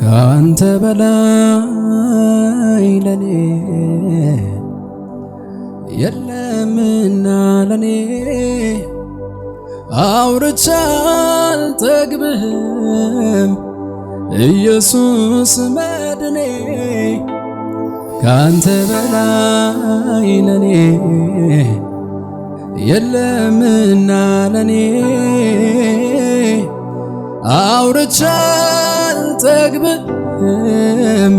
ካንተ በላይ ለኔ የለምና ለኔ አውርቼ አልጠግብህም ኢየሱስ መድኔ ካንተ በላይ ለኔ የለምና ለኔ አውርቼ አልጠግብህም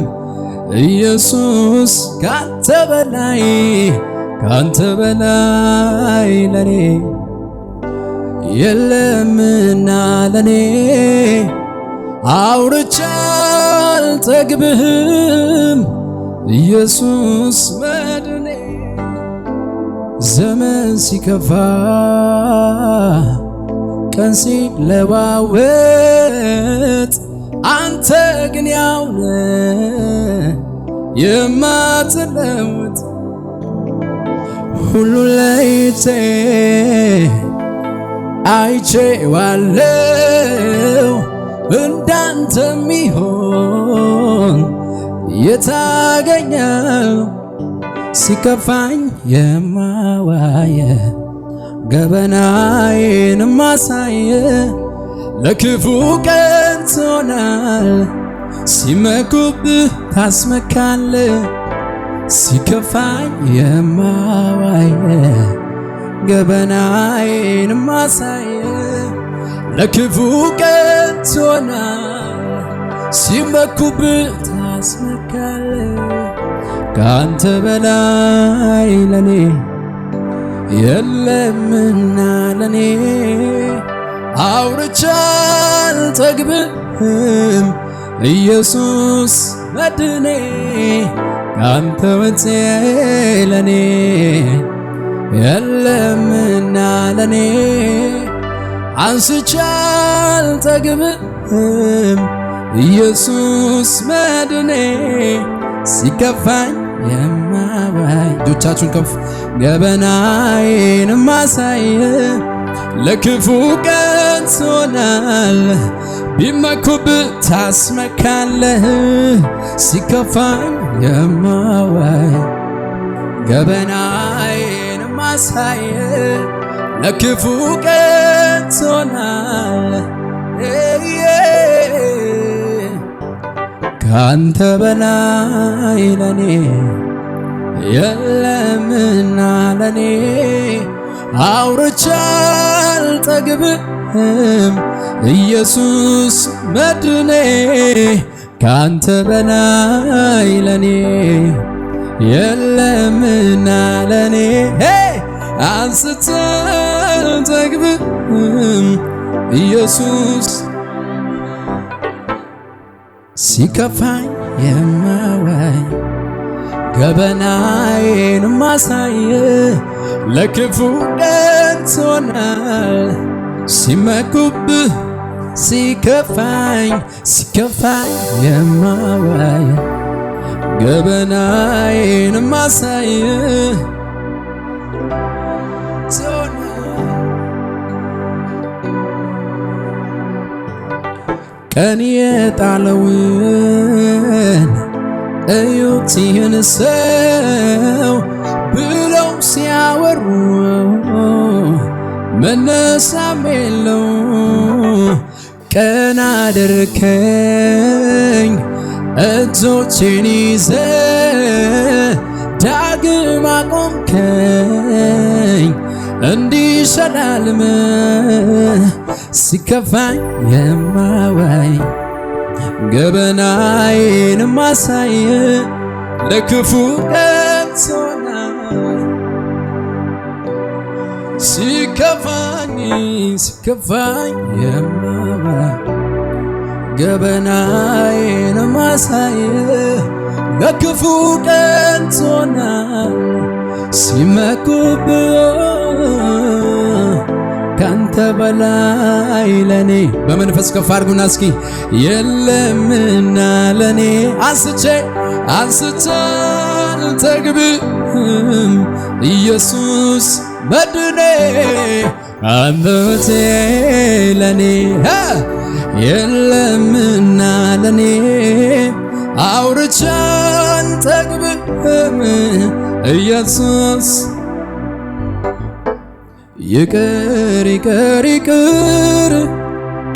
ኢየሱስ ካንተ በላይ ለኔ የለምና ለኔ አውርቼ አልጠግብህም ኢየሱስ መድኔ ዘመን ሲከፋ ቀን ሲለዋወጥ አንተ ግን ያው ነህ የማትለወጥ ሁሉን ለይቼ አይቼዋለሁ እንዳንተ ሚሆን የታገኛል ሲከፋኝ የማዋየ ገበናዬን ማሳየ ለክፉ ቀን ትሆናል ሲመኩብህ ታስመካለ ሲከፋኝ የማዋየ ገበናዬን ማሳየ ለክፉ ቀን ትሆናል ሲመኩብህ ታስመካለ ካንተ በላይ ለኔ የለምና ለኔ አውርቼ አልጠግብህም ኢየሱስ መድኔ ካንተ ውጭ ለኔ የለምና ለኔ አንስቼ አልጠግብህም ኢየሱስ መድኔ ሲከፋኝ የማዋይ እጆቻችሁን ከፍ ገበናዬን ማሳየ ለክፉ ቀን ትሆናል ቢመኩብህ ታስመካለህ ሲከፋኝ የማዋይ ገበናዬን ማሳየ ለክፉ ቀን ትሆናል ካንተ በላይ ለኔ የለምና ለኔ አውርቼ አልጠግብህም ኢየሱስ መድኔ ካንተ በላይ ለኔ የለምና ለኔ አንስቼ አልጠግብህም ኢየሱስ ሲከፋኝ የማዋይ ገበናዬን ማሳየ ለክፉ ቀን ትሆናል ሲመኩብህ ሲከፋኝ የማዋይ ገበናዬን ማሳየ ቀን የጣለውን እዩት ይህን ሰው ብለው ሲያወሩ መነሳም የለው ቀና አደረከኝ እጆቼን ይዘ ዳግም አቆምከኝ እንዲሸላልም ሲከፋኝ የማዋይ ገበናዬን ማሳየ ለክፉ ቀን ትሆናል ሲከፋኝ የማዋይ ገበናዬን ማሳየ ለክፉ ቀን ትሆናል ሲመኩብህ ካንተ በላይ ለኔ በመንፈስ ከፍ አድርጉና እስኪ የለምና ለኔ አንስቼ አልጠግብህም ኢየሱስ መድኔ አንተ ለኔ የለምና ለኔ አውርቼ አልጠግብም ኢየሱስ ይቅር ይቅር ይቅር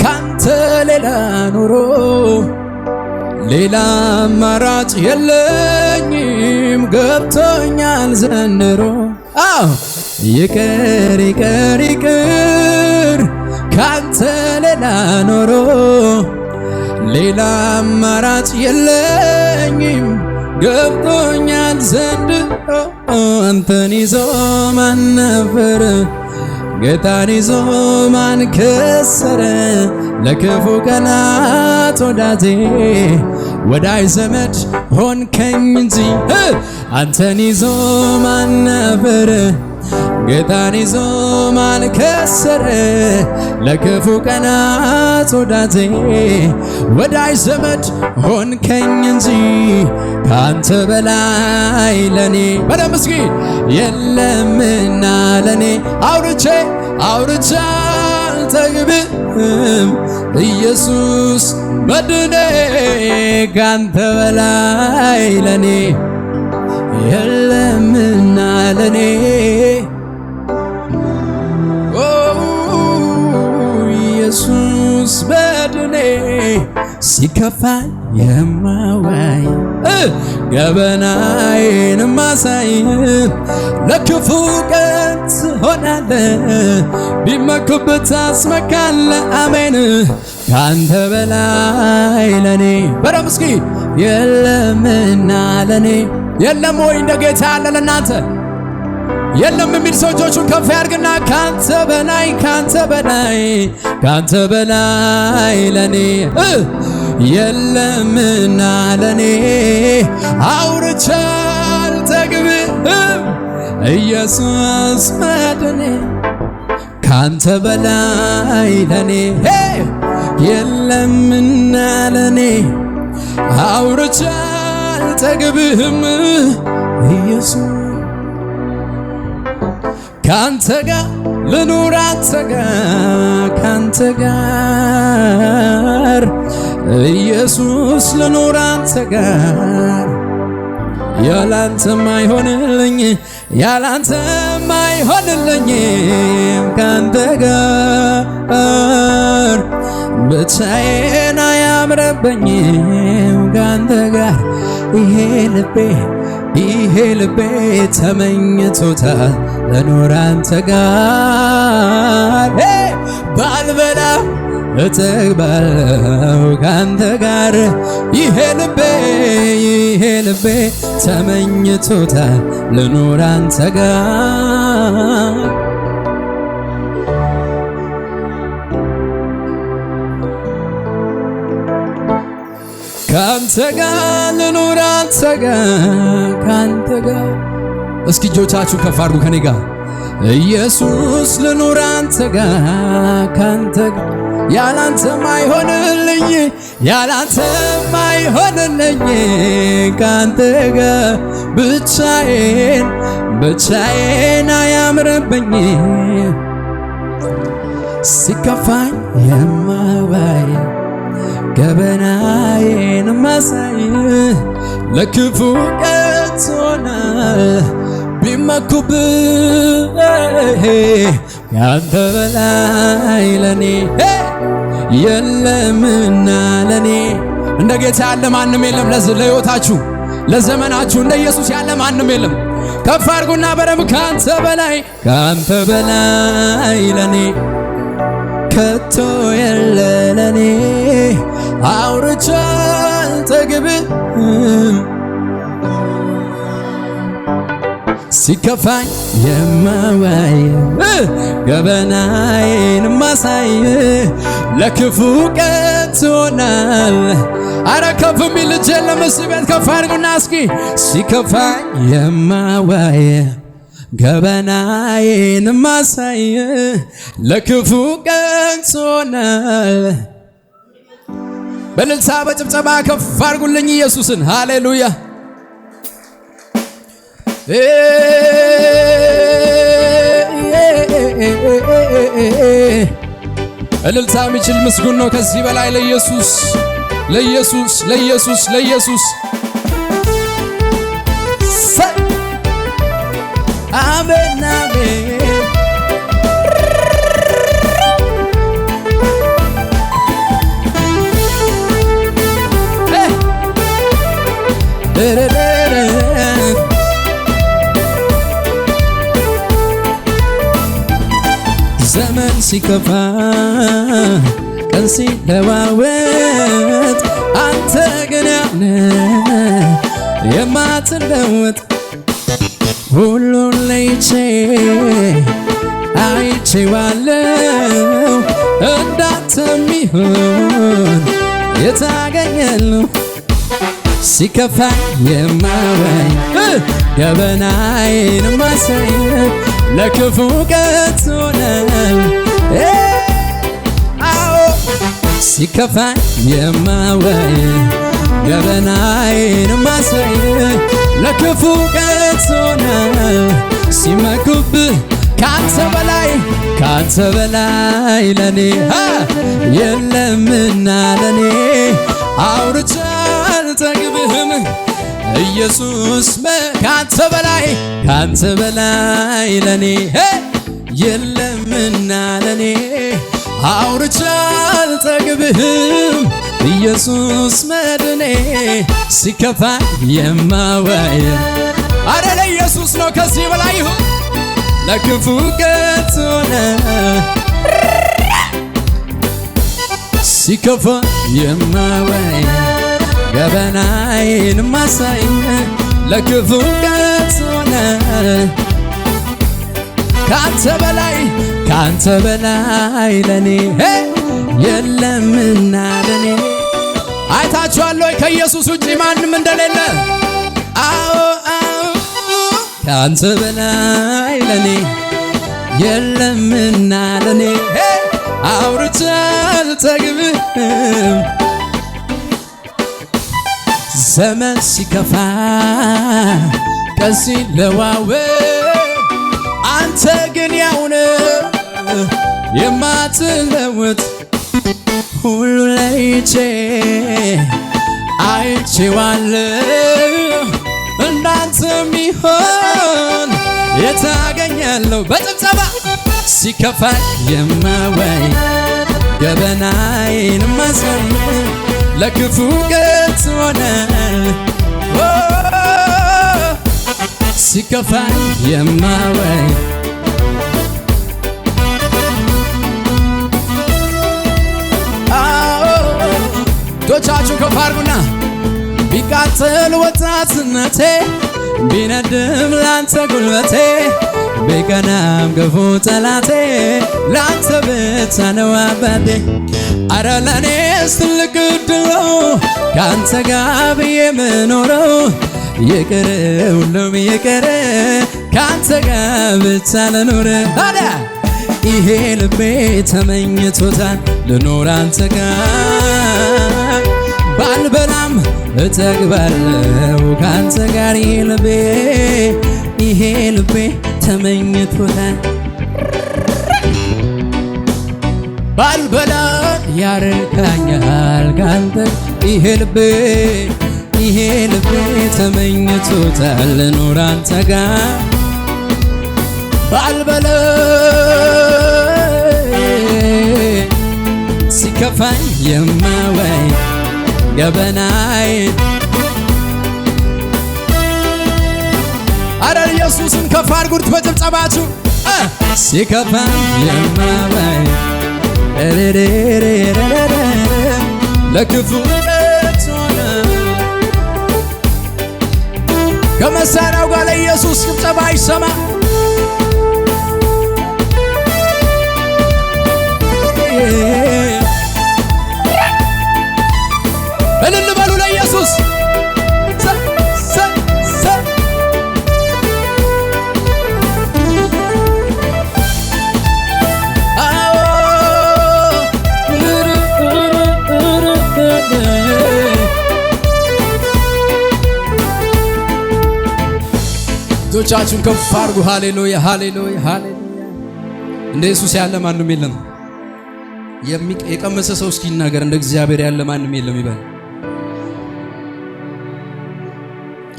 ካንተ ሌላ ኑሮ ሌላ አማራጭ የለኝም ገብቶኛል ዘንድሮ ይቅር ይቅር ይቅር ካንተ ሌላ ኖሮ ሌላ አማራጭ የለኝም ገብቶኛል ዘንድሮ አንተን ይዞ ማን ነበር ጌታን ይዞ ማን ከሰረ ለክፉ ቀናት ወዳጅ ዘመድ ሆንከኝ እንጂ አንተን ይዞ ማን ነበር ጌታን ይዞ ማን ከሰረ ለክፉ ቀናት ወዳጅ ዘመድ ሆንከኝ እንጂ ካንተ በላይ ለኔ በደም እስኪ የለምና ለኔ አውርቼ አልጠግብም ኢየሱስ መድኔ ካንተ በላይ ለኔ የለምና ለኔ ኢየሱስ መድኔ ሲከፋኝ የማዋይ ገበናዬን ማሳይ ለክፉ ቀን ትሆናለህ ቢመኩበት ታስመካለህ አሜን ካንተ በላይ ለኔ በደም እስኪ የለምና ለኔ የለም ወይ እንደ ጌታ ያለ ለእናንተ የለም የሚል ሰው እጆቹን ከፍ ያድርግና ካንተ በላይ ለኔ የለምና ለኔ አውርቼ አልጠግብም ኢየሱስ መድኔ ካንተ በላይ ለኔ የለምና ለኔ አውርቼ አልጠግብም ኢየሱስ ካንተ ጋር ልኑር ካንተ ጋር ኢየሱስ ልኑር አንተ ጋር ያላንተም አይሆንልኝም ካንተ ጋር ብቻዬን አያምረብኝም ካንተ ጋር ይሄ ልቤ ተመኝቶታል ልኑር አንተ ጋር ባልበላ እጠግባለሁ ካንተ ጋር ይሄ ልቤ ተመኝቶታል ልኑር አንተ ጋር ካንተ ጋር ልኑር አንተ ጋር ካንተ ጋር እስኪ እጆቻችሁ ከፍ አድርጉ ከኔ ጋር ኢየሱስ ልኑር አንተ ጋር ካንተ ጋር ያላንተም አይሆንልኝ ካንተ ጋር ብቻዬን አያምርብኝ ሲከፋኝ የማዋይ ገበናዬን ማሳይ ለክፉ ቀን ትሆናል ቢመኩብህ ካንተ በላይ ለኔ የለምና ለኔ እንደ ጌታ ያለ ማንም የለም ለሕይወታችሁ ለዘመናችሁ እንደ ኢየሱስ ያለ ማንም የለም ከፍ አድርጉና በደም ካንተ በላይ ለኔ ከቶ የለ ለኔ አውርቼ አልጠግብም ሲከፋኝ የማዋይ ገበናዬን ማሳይ ለክፉ ቀን ትሆናል አረ ከፍ የሚል ልጅ የለም እስኪ ቤት ከፍ አድርጉና እስኪ ሲከፋኝ የማዋይ ገበናዬን ማሳይ ለክፉ ቀን ትሆናል በእልልታ በጭብጨባ ከፍ አድርጉልኝ ኢየሱስን ሃሌሉያ እልልታ የሚችል ምስጉን ነው ከዚህ በላይ ለኢየሱስ ለኢየሱስ ለኢየሱስ ለኢየሱስ አሜን አሜን ዘመን ሲከፋ ቀን ሲለዋወጥ አንተ ግን ያለ የማትለወጥ ሁሉን ለይቼ አይቼዋለሁ እንዳንተ ሚሆን የታገኘለሁ ሲከፋ የማወይ ገበናዬን ማሳይ ለክፉ ቀን ሆነ አዎ ሲከፋ የማወይ ገበናዬን ማሳይ ለክፉ ቀን ሆነ ሲመኩብህ ካንተ በላይ ለኔ የለምና ለኔ አውርቼ አልጠግብህም ኢየሱስ ካንተ በላይ ለኔ የለምና ለኔ አውርቼ አልጠግብህም ኢየሱስ መድኔ ሲከፋ የማወይ አረ ለኢየሱስ ነው ከዚህ በላይ ይሁን ለክፉ ቀን ሆነ ሲከፋ የማወይ ገበናዬን ማሳይ ለክፉ ቀን ሆነ ካንተ በላይ ለኔ የለምና ለኔ አይታችኋል ወይ ከኢየሱስ ውጪ ማንም እንደሌለ አዎ ካንተ በላይ ለኔ የለምና ለኔ አውርቼ አልጠግብህም ዘመን ሲከፋ ቀን ሲለዋወጥ አንተ ግን ያው ነህ የማትለወጥ ሁሉ ለይቼ አይቼዋለሁ እንዳንተ ሚሆን የታገኛለሁ በጭብጨባ ሲከፋ የማወይ ገበናዬን ማሳይ ለክፉ ቀን ሆነ ሲከፋ የማወይ እጆቻችሁ ከፍ አድርጉና ቢቃጠል ወጣትነቴ ቢነድም ላንተ ጉልበቴ ቢቀናም ክፉ ጠላቴ ላንተ ብቻ ነው አባቴ አረ ለኔስ ትልቅ ዕድል ነው ካንተ ጋር ብዬ የምኖረው ይቅር ሁሉም ይቅር ካንተ ጋር ብቻ ልኖር ታዲያ ይሄ ልቤ ተመኝቶታል ልኖር አንተ ጋር ባልበላም እጠግባለሁ ካንተ ጋር ይሄ ልቤ ተመኝቶታል ባልበላ ያረካኛል ካንተ ይሄ ልቤ ተመኝቶታል ልኖር አንተ ጋር ባልበላ ሲከፋኝ የማወይ ገበናዬ አረ ኢየሱስን ከፍ አድርጉት በጭብጨባችሁ ሲከፋኝ የማወይ ለክፉ ቀን ሆነ ከመሳሪያው ጋር ለኢየሱስ ጭብጨባ ይሰማ እልል በሉ ለኢየሱስ እጆቻችሁን ከፍ አድርጉ ሃሌሉያ ሃሌሉያ ሃሌሉያ እንደ ኢየሱስ ያለ ማንም የለም የቀመሰ ሰው እስኪ ይናገር። እንደ እግዚአብሔር ያለ ማንም የለም ይበል።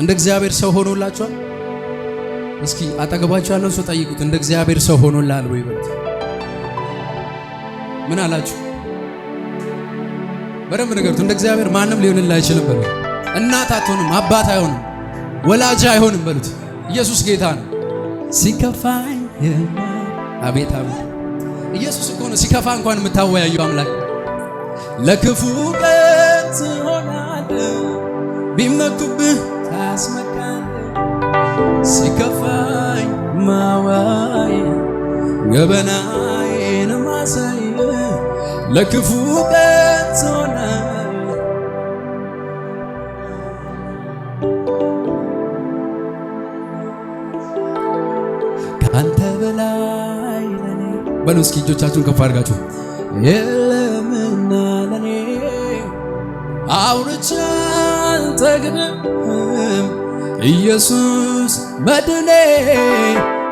እንደ እግዚአብሔር ሰው ሆኖላችኋል? እስኪ አጠገባችሁ ያለውን ሰው ጠይቁት። እንደ እግዚአብሔር ሰው ሆኖላል ወይ በሉት። ምን አላችሁ? በደንብ ንገሩት። እንደ እግዚአብሔር ማንም ሊሆንልህ አይችልም በሉት። እናት አትሆንም፣ አባት አይሆንም፣ ወላጅ አይሆንም በሉት። ኢየሱስ ጌታ ነው። ሲከፋኝ አቤት አቤት ኢየሱስ እኮ ነው ሲከፋ እንኳን የምታወያዩ አምላክ። ለክፉ ቀን ትሆናለህ፣ ቢመኩብህ ታስመካለህ። ሲከፋኝ ማዋይ ገበናዬን ማሳይ ለክፉ ቀን ትሆናለህ። ካንተ በላይ ለኔ በሉ እስኪ እጆቻችሁን ከፍ አድርጋችሁ የለምና ለኔ አውርቼ አልጠግብም ኢየሱስ መድኔ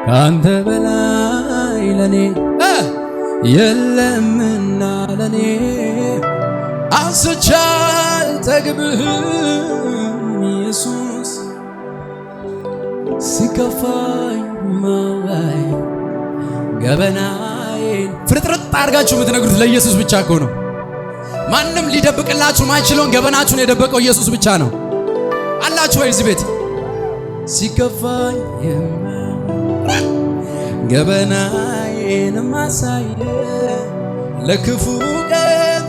ካንተ በላይ ለኔ የለምና ለኔ አንስቼ አልጠግብም ኢየሱስ ሲከፋኝ ማይ ገበናዬን ፍርጥርጥ አድርጋችሁ የምትነግሩት ለኢየሱስ ብቻ እኮ ነው። ማንም ሊደብቅላችሁ ማይችለውን ገበናችሁን የደበቀው ኢየሱስ ብቻ ነው። አላችሁ ወይ እዚህ ቤት? ሲከፋኝ ገበናዬን ማሳየ ለክፉ ቀን